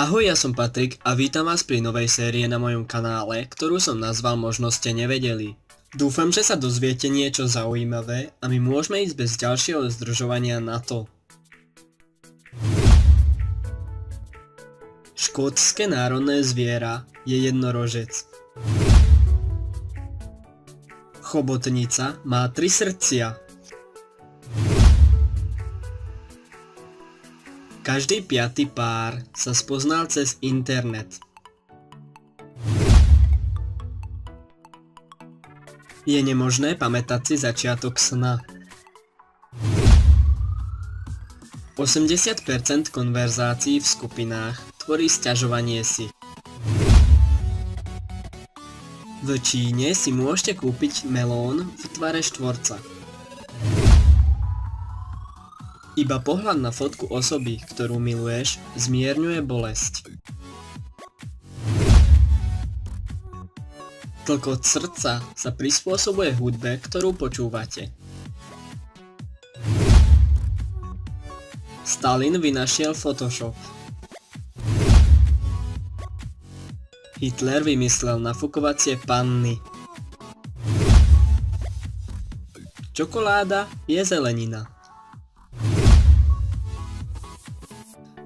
Ahoj, ja som Patrik a vítam vás pri novej série na mojom kanále, ktorú som nazval Možno ste nevedeli. Dúfam, že sa dozviete niečo zaujímavé a my môžeme ísť bez ďalšieho zdržovania na to. Škótske národné zviera je jednorožec. Chobotnica má 3 srdcia. Každý 5. pár sa spoznal cez internet. Je nemožné pamätať si začiatok sna. 80% konverzácií v skupinách tvorí sťažovanie si. V Číne si môžete kúpiť melón v tvare štvorca. Iba pohľad na fotku osoby, ktorú miluješ, zmierňuje bolesť. Tlkot srdca sa prispôsobuje hudbe, ktorú počúvate. Stalin vynašiel Photoshop. Hitler vymyslel nafukovacie panny. Čokoláda je zelenina.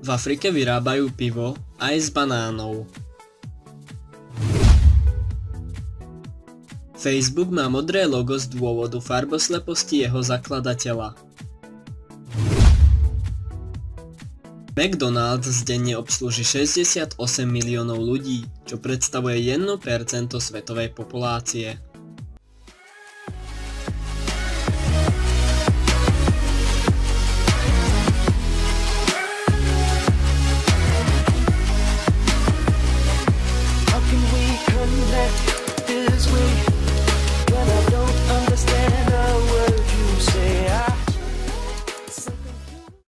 V Afrike vyrábajú pivo aj z banánov. Facebook má modré logo z dôvodu farbosleposti jeho zakladateľa. McDonald's denne obslúži 68 miliónov ľudí, čo predstavuje 1% svetovej populácie.